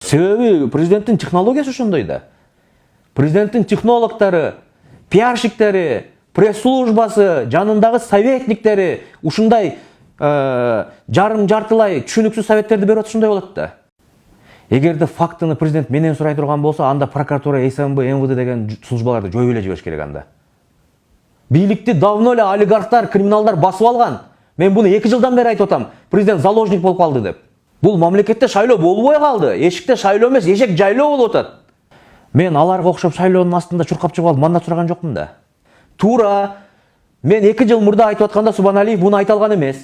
Себеби президенттин технологиясы ошондой да. Президенттин технологдору, пиарщиктери, пресс-службасы, жанындагы советниктери ушундай жарым-жартылай түшүнүксүз советтерди берип ушундай болот да. Эгерде фактыны президент менен сурай турган болсо, анда прокуратура, СМБ, МВД деген службаларды жоюп эле жибериш керек анда. Бийликти давно эле олигархтар, криминалдар басып алган. Мен буну 2 жылдан бери айтып атам. Президент заложник болуп калды деп. Бул мамлекетте шайлоо болбой калды. Эшикте шайлоо эмес, эшек жайлоо болуп атат. Мен аларга окшоп шайлоонун астында чуркап чыгып алып мандат сураган жокмун да. Туура. Мен 2 жыл мурда айтып атканда Субаналиев буну айта алган эмес.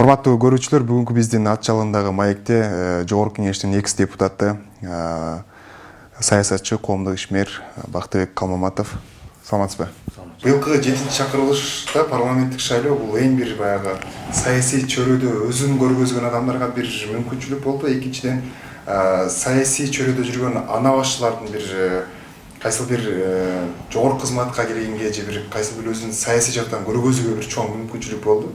Урматтуу көрүүчүлөр, бүгүнкү биздин ат жалындагы маекте Жогорку Кеңештин экс депутаты, саясатчы, коомдук ишмер Бактыбек Калмаматов. Саламатсызбы? Быйылкы 7-чакырылышта парламенттик шайлоо бул эң бир баягы саясий чөйрөдө өзүн көргөзгөн адамдарга бир мүмкүнчүлүк болду. Экинчиден, саясий чөйрөдө жүргөн ана башчылардын бир кайсыл бир жогорку кызматка киргенге же бир кайсыл бир өзүн саясий жактан көргөзүүгө бир чоң мүмкүнчүлүк болду.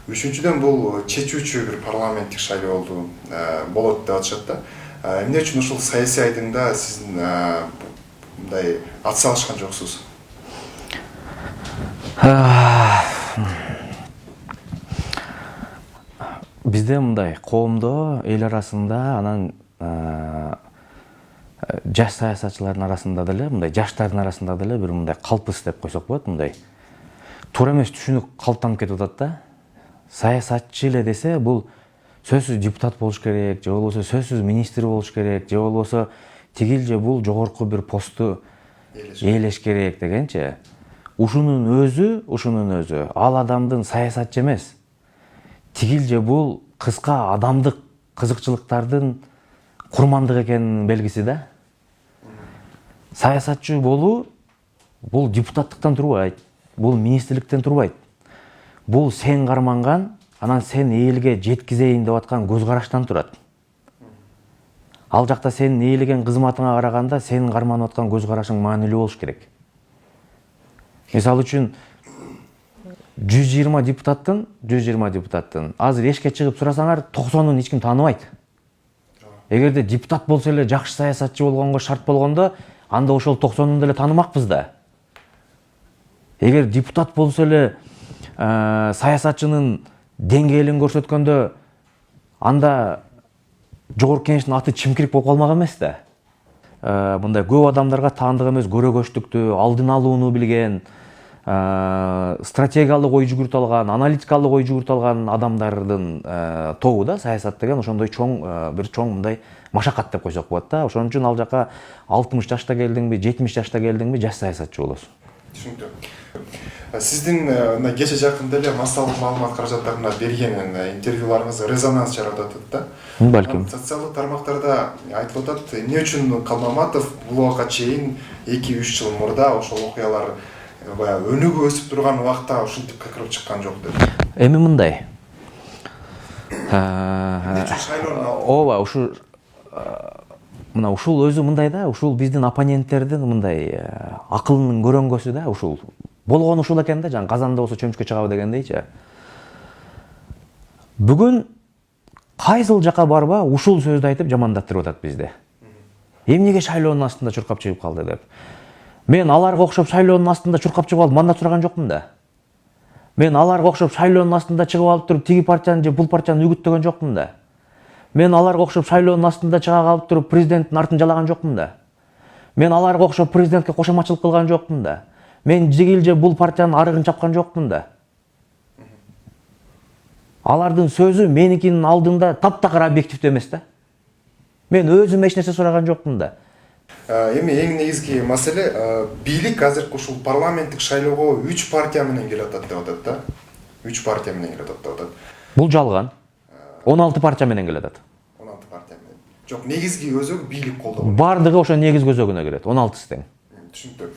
Үчүнчүдөн бул чечүүчү бир парламенттик шайлоо болот деп атышат да. Эмне үчүн ушул саясий айдыңда сиздин мындай ат салышкан жоксуз? Бизде мындай коомдо, эл арасында, анан жаш саясатчылардын арасында деле, мындай жаштардын арасында деле бир мындай калпыс деп койсок болот, мындай туура эмес түшүнүк калыптанып кетип атат да. Саясатчы эле десе, бул сөзсүз депутат болуш керек, же болбосо сөзсүз министр болуш керек, же болбосо тигил же бул жогорку бир посту ээлеш керек дегенчи. Ушунун өзү ал адамдын саясатчы эмес. Тигил же бул кыска адамдык кызыкчылыктардын курмандык экенин белгиси да. Саясатчы болуу бул депутаттыктан турбайт, бул министрликтен турбайт. Бул сен карманган, анан сен элге жеткизейин деп аткан көз караштан турат. Ал жакта сенин ээлеген кызматыңа караганда сенин карманып аткан көз карашың маанилүү болуш керек. Мисалы үчүн 120 депутаттын азыр эшикке чыгып сурасаңар 90-ын эч ким тааныбайт. Эгерде депутат болсо эле жакшы саясатчы болгонго шарт болгондо, анда ошол 90-ын деле таанымакпыз да. Эгер депутат болсо эле саясатчынын деңгээлин көрсөткөндө, анда Жогорку Кеңештин аты чимкирик болуп калмак эмес да. Мындай көп адамдарга таандык эмес, көрөгөчтүктү, алдын алууну билген, стратегиялык ой жүгүртө алган, аналитикалык ой жүгүртө алган адамдардын тобу да саясат деген ошондой бир чоң мындай машакат деп койсок болот да. Ошон үчүн ал жака 60 жашта келдиңби, 70 жашта келдиңби, жаш саясатчы болосуң. Түшүнүктүү. Сиздин кече жакында эле массалык маалымат каражаттарына берген интервьюларыңыз резонанс жаратып атат да. Балким. Социалдык тармактарда айтылып атат, эмне үчүн Калмаматов бул убакка чейин 2-3 жыл мурда ошол окуялар баягы өнүгүп өсүп турган убакта ушинтип кыркырып чыккан жок деп. Эми мындай. Ооба, ушул өзү мындай да, ушул биздин оппоненттердин мындай акылынын көрөңгөсү да, ушул. Болгон ушул экен да, жана казанда болсо чөмүчкө чыгабы дегендейчи. Бүгүн кайсыл жака барба ушул сөздү айтып жамандаттырып атат бизди. Эмнеге шайлоонун астында чуркап чыгып калды деп. Мен аларга окшоп шайлоонун астында чуркап чыгып алып мандат сураган жокмун да. Мен аларга окшоп шайлоонун астында чыгып алып туруп тиги партияны же бул партияны үгүттөгөн жокмун да. Мен аларга окшоп шайлоонун астында чыга калып туруп президенттин артын жалаган жокмун да. Мен аларга окшоп президентке кошоматчылык кылган жокмун да. Мен жигил же бул партиянын арыгын чапкан жокмун да. Алардын сөзү меникинин алдында таптакыр объективдүү эмес да. Мен өзүм эч нерсе сураган жокмун да. Эми эң негизги маселе бийлик азыр ушул парламенттик шайлоого 3 партия менен келип атат деп атат да. 3 партия менен келип атат деп атат. Бул жалган. 16 партия менен келип атат. 16 партия менен. Жок, негизги өзөгү бийлик колдоо. Бардыгы ошо негизги өзөгүнө кирет. 16 тең. Түшүнүктүү.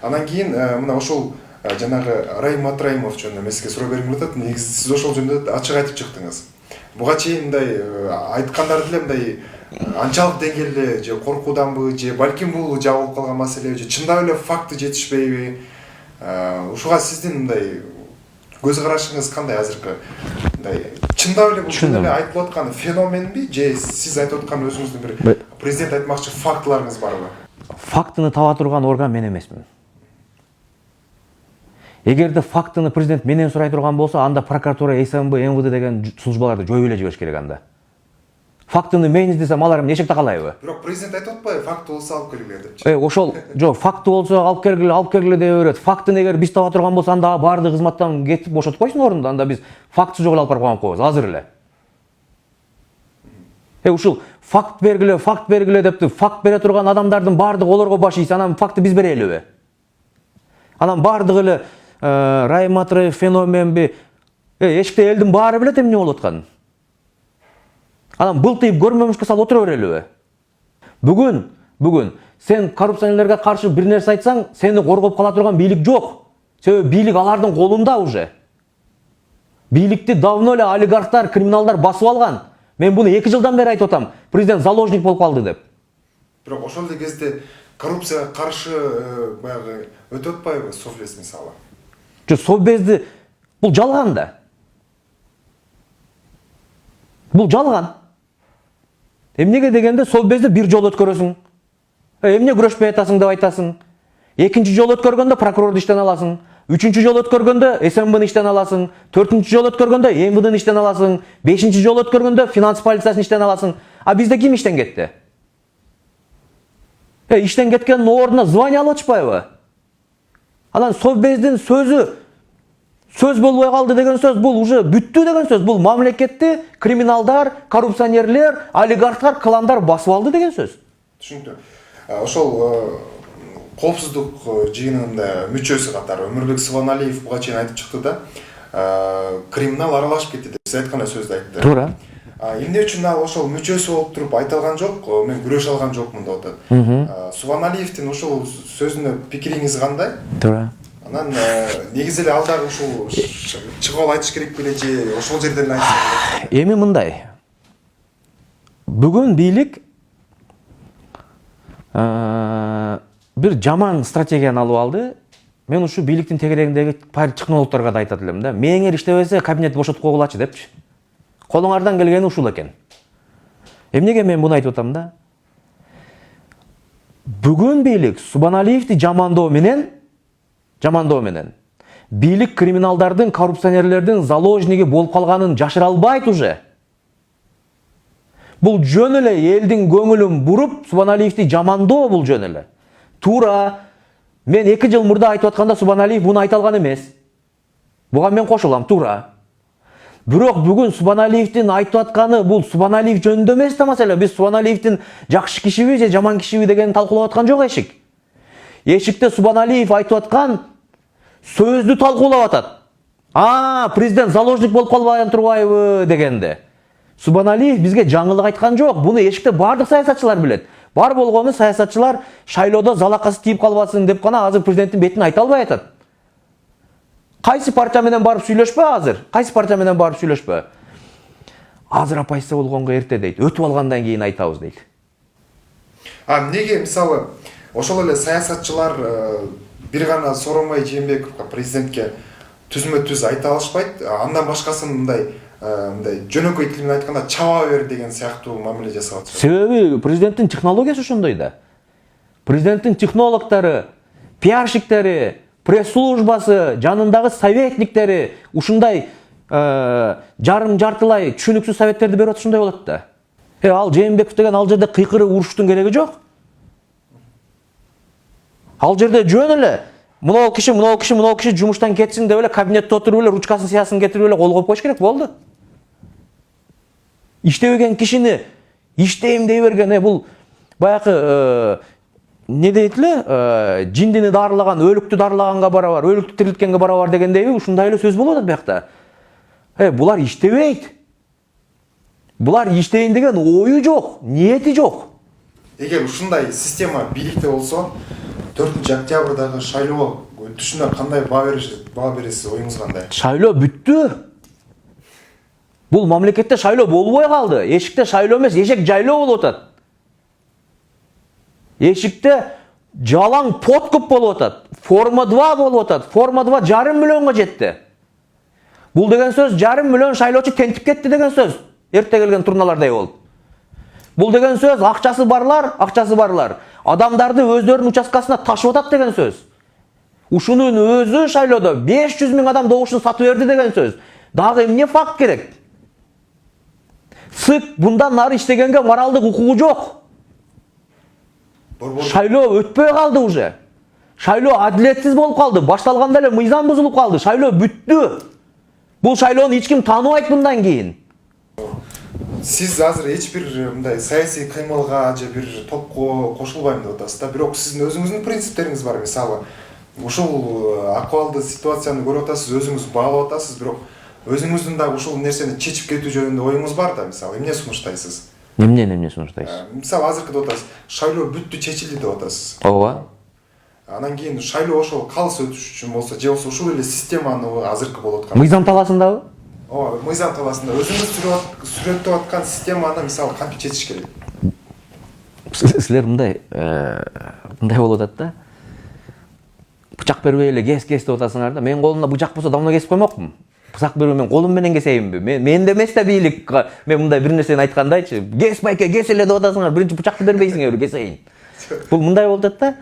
Анан кийин мына ошол жанагы Райым Атраимов жөнүндө мен сизге суроо бергим келип атат. Негизи сиз ошол жөнүндө ачык айтып чыктыңыз. Буга чейин мындай айткандар деле мындай анчалык деңгээлде же коркууданбы же балким бул жабылып калган маселеби же чындап эле факты жетишпейби, ушуга сиздин мындай көз карашыңыз кандай азыркы? Мындай чындап эле бул чын эле айтылып аткан феноменби же сиз айтып аткан өзүңүздүн бир президент айтмакчы фактыларыңыз барбы? Фактыны таба турган орган мен эмесмин. Эгерде фактыны президент менен сурай турган болсо, анда прокуратура, СМБ, МВД деген службаларды жоюп эле жибериш керек анда. Фактыны мен издесем, алар эмне эшикте калайбы? Бирок президент айтып атпайбы, факты болсо алып келгиле депчи. Ошол жок, факты болсо алып келгиле дей берет. Фактыны эгер биз таба турган болсо, анда баардык кызматтан кетип бошотуп койсун орунду. Анда биз фактысы жок эле алып барып коебуз азыр эле. Ушул факт бергиле депти. Факт бере турган адамдардын баардыгы олорго баш ийсе, анан факты биз берелиби? Анан баардыгы эле Райматры феноменби, эшикте элдин баары билет эмне болуп атканын. Анан былтыйып көрмөмүшкө салып отура берелиби? Бүгүн сен коррупционерлерге каршы бир нерсе айтсаң, сени коргоп кала турган бийлик жок. Себеби бийлик алардын колунда уже. Бийликти давно эле олигархтар, криминалдар басып алган. Мен буну 2 жылдан бери айтып атам. Президент заложник болуп калды деп. Бирок ошол эле кезде коррупцияга каршы баягы өтүп атпайбы Совбез мисалы? Жок, Совбезди бул жалган да. Бул жалган. Эмнеге дегенде Совбезди бир жолу өткөрөсүң. Эмне күрөшпөй атасың деп айтасың. Экинчи жолу өткөргөндө прокурорду иштен аласың. Үчүнчү жолу өткөргөндө СМБны иштен аласың. Төртүнчү жолу өткөргөндө МВДны иштен аласың. Бешинчи жолу өткөргөндө финанс полициясын иштен аласың. А бизде ким иштен кетти? Иштен кеткендин ордуна звание алып атышпайбы? Анан Совбездин сөз болбой калды деген сөз, бул уже бүттү деген сөз. Бул мамлекетти криминалдар, коррупционерлер, олигархтар, кландар басып алды деген сөз. Түшүнүктүү. Ошол коопсуздук жыйынында мүчөсү катары Өмүрбек Сыбаналиев буга чейин айтып чыкты да, криминал аралашып кетти деп сиз айткан сөздү айтты. Туура. Эмне үчүн ал ошол мүчөсү болуп туруп айта алган жок, мен күрөшө алган жокмун деп атат. Субаналиевдин ушул сөзүнө пикириңиз кандай? Туура. Анан негизи эле ал дагы ушул чыгып айтыш керек беле же ошол жерден айтса? Эми мындай. Бүгүн бийлик бир жаман стратегияны алып алды. Мен ушу бийликтин тегерегиндеги технологдорго да айтат элем да. Мээңер иштебесе кабинет бошотуп койгулачы депчи. Колуңардан келгени ушул экен. Эмнеге мен буну айтып атам да? Бүгүн бийлик Субаналиевди жамандоо менен бийлик криминалдардын, коррупционерлердин заложниги болуп калганын жашыра албайт уже. Бул жөн эле элдин көңүлүн буруп, Субаналиевди жамандоо бул жөн эле. Туура. Мен 2 жыл мурда айтып атканда Субаналиев буну айта алган эмес. Буга мен кошулам, туура. Бирок бүгүн Субаналиевдин айтып атканы бул Субаналиев жөнүндө эмес да маселе. Биз Субаналиевдин жакшы кишиби же жаман кишиби дегенин талкуулап аткан жок эшик. Эшикте Субаналиев айтып аткан сөздү талкуулап атат. Президент заложник болуп калбай турбайбы дегенде. Субаналиев бизге жаңылык айткан жок. Буну эшикте бардык саясатчылар билет. Бар болгону саясатчылар шайлоодо залакасы тийип калбасын деп гана азыр президенттин бетин айта албай атат. Кайсы партия менен барып сүйлөшпө азыр? Кайсы партия менен барып сүйлөшпө? Азыр оппозиция болгонго эрте дейт. Өтүп алгандан кийин айтабыз дейт. Эмнеге мисалы ошол эле саясатчылар бир гана Сооронбай Жээнбековго президентке түзмө-түз айта алышпайт. Андан башкасын мындай жөнөкөй тил менен айтканда чаба бер деген сыяктуу мамиле жасап атышат. Себеби президенттин технологиясы ошондой да. Президенттин технологдору, пиарщиктери, пресс-службасы, жанындагы советниктери ушундай жарым-жартылай түшүнүксүз советтерди берип ошондой болот да. Ал Жээнбеков деген ал жерде кыйкыры уруштун кереги жок. Ал жерде жөн эле мынау киши жумуштан кетсин деп эле кабинетте отуруп эле ручкасын сыясын кетирип эле кол коюп коюш керек болду. Иштебеген кишини иштейм дей берген, бул баягы не дейт эле, жиндини дарылаган, өлүктү дарылаганга барабар, өлүктү тирилткенге барабар дегендейби, ушундай эле сөз болуп атат биякта. Булар иштебейт. Булар иштейин деген ою жок, ниети жок. Эгер ушундай система бийликте болсо, 4-октябрдагы шайлоо өтүшүнө кандай баа бересиз, оюңуз кандай? Шайлоо бүттү. Бул мамлекетте шайлоо болбой калды. Эшикте шайлоо эмес, эшек жайлоо болуп атат. Эшикте жалаң подкуп болуп атат. Форма 2 болуп атат. Форма 2 жарым миллионго жетти. Бул деген сөз жарым миллион шайлоочу тентип кетти деген сөз. Эрте келген турналардай болуп. Бул деген сөз акчасы барлар адамдарды өздөрүнүн участкасына ташып атат деген сөз. Ушунун өзү шайлоодо 500 000 адам добушун сатып берди деген сөз. Дагы эмне факт керек? СЫК bundan нары иштегенге моралдык укугу жок. Шайлоо өтпөй калды уже. Шайлоо адилетсиз болуп калды. Башталганда эле мыйзам бузулуп калды. Шайлоо бүттү. Бул шайлоону эч ким тааныбайт мындан кийин. Сиз азыр эч бир мындай саясий кыймылга же бир топко кошулбайм деп атасыз да. Бирок сиздин өзүңүздүн принциптериңиз бар. Мисалы, ушул акыбалды ситуацияны көрүп атасыз, өзүңүз баалап атасыз, бирок өзүңүздүн дагы ушул нерсени чечип кетүү жөнүндө оюңуз бар да. Мисалы, эмне сунуштайсыз? Эмне сунуштайсыз? Мисалы, азыркы деп атасыз, шайлоо бүттү, чечилди деп атасыз. Ооба. Анан кийин шайлоо ошол калыс өтүш үчүн болсо, же болсо ушул эле системаны азыркы болуп аткан. Мыйзам талаасындабы? Ооба, мыйзам талаасында өзүңүз сүрөттөп аткан системаны мисалы кантип чечиш керек? Силер мындай болуп атат да. Бычак бербей эле кес деп атасыңар да. Менин колумда бычак болсо давно кесип коймокмун. Бычак бербей мен колум менен кесейинби? Менде эмес да бийлик. Мен мындай бир нерсени айткандайчы. Кес байке, кес эле деп атасыңар. Биринчи бычакты бербейсиңер, кесейин. Бул мындай болуп атат да.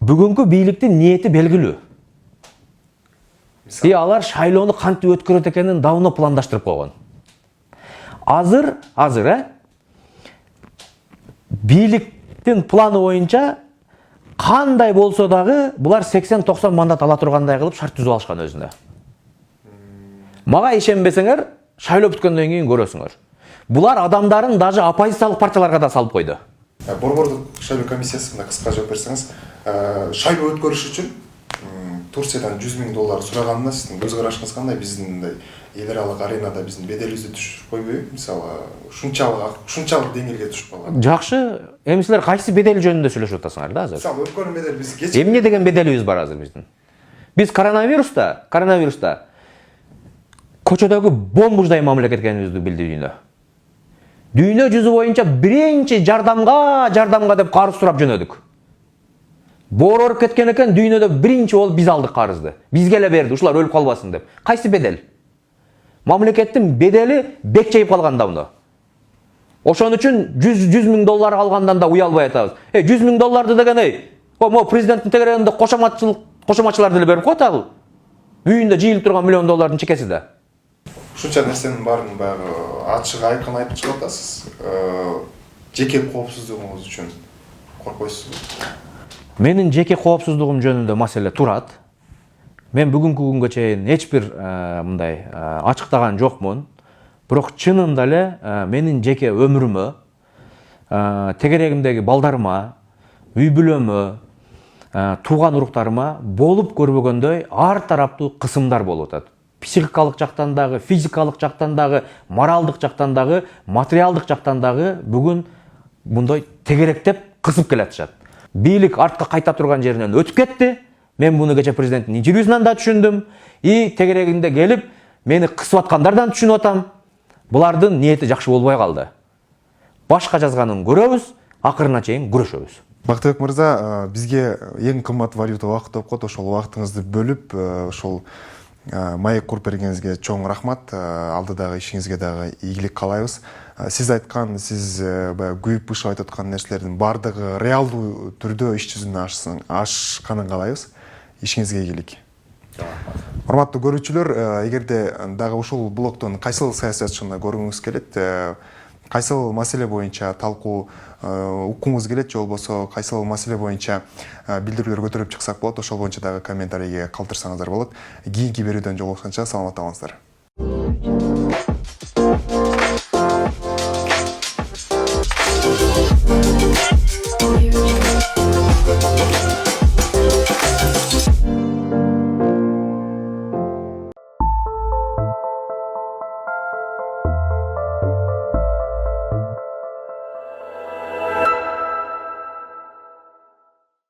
Бүгүнкү бийликтин ниети белгилүү. Алар шайлоону кантип өткөрөт экенин давно пландаштырып койгон. Азыр бийликтин планы боюнча кандай болсо дагы булар 80-90 мандат ала тургандай кылып шарт түзүп алышкан өзүнө. Мага ишенбесеңер, шайлоо бүткөндөн кийин көрөсүңөр. Булар адамдарын даже оппозициялык партияларга да салып койду. Борбордук шайлоо комиссиясында кыска жооп берсеңиз, шайлоо өткөрүш үчүн Турциядан $100,000 сураганына сиздин көз карашыңыз кандай? Биздин мындай эл аралык аренада биздин беделибизди түшүрүп койбойбу? Мисалы, ушунчалык деңгээлге түшүп калган. Жакшы, эми силер кайсы бедел жөнүндө сүйлөшүп атасыңар да азыр? Мисалы, өткөрүн бедел биз эмне деген беделибиз бар азыр биздин? Биз коронавируста көчөдөгү бомбуждай мамлекет экенибизди билди дүйнө. Дүйнө жүзү боюнча биринчи жардамга деп карыз сурап жөнөдүк. Боор ооруп кеткен экен, дүйнөдө биринчи болуп биз алдык карызды. Бизге эле берди, ушулар өлүп калбасын деп. Кайсы бедел? Мамлекеттин бедели бекчейип калган давно. Ошон үчүн $100,000 алгандан да уялбай атабыз. $100,000 деген могу президенттин тегерегинде кошоматчыларды эле берип коет ал. Үйүндө жыйылып турган $1 миллион чекеси да. Ушунча нерсенин баарын баягы ачык айкын айтып чыгып атасыз. Жеке коопсуздугуңуз үчүн коркпойсузбу? Менин жеке коопсуздугум жөнүндө маселе турат. Мен бүгүнкү күнгө чейин эч бир мындай ачыктаган жокмун. Бирок чынында эле менин жеке өмүрүмө, тегерегимдеги балдарыма, үй бүлөмө, тууган уруктарыма болуп көрбөгөндөй ар тараптуу кысымдар болуп атат. Психикалык жактан дагы, физикалык жактан дагы, моралдык жактан дагы, материалдык жактан дагы бүгүн мындай тегеректеп кысып келатышат. Бийлик артка кайта турган жеринен өтүп кетти. Мен буну кече президенттин интервьюсунан да түшүндүм. Тегерегинде келип, мени кысып аткандардан түшүнүп атам. Булардын ниети жакшы болбой калды. Башка жазганын көрөбүз, акырына чейин күрөшөбүз. Бактыбек мырза, бизге эң кымбат валюта убакыт болуп калды. Ошол убактыңызды бөлүп, ошол маек куруп бергениңизге чоң рахмат. Алдыдагы ишиңизге дагы ийгилик каалайбыз. Сиз айткан, сиз күйүп бышып айтып аткан нерселердин бардыгы реалдуу түрдө иш жүзүнө ашканын каалайбыз. Ишиңизге ийгилик. Урматтуу көрүүчүлөр, эгерде дагы ушул блоктон кайсыл саясатчыны көргүңүз келет, кайсыл маселе боюнча талкуу уккуңуз келет, же болбосо кайсыл маселе боюнча билдирүүлөр көтөрүп чыксак болот, ошол боюнча дагы комментарийге калтырсаңыздар болот. Кийинки берүүдөн жолугушканча саламатта калыңыздар.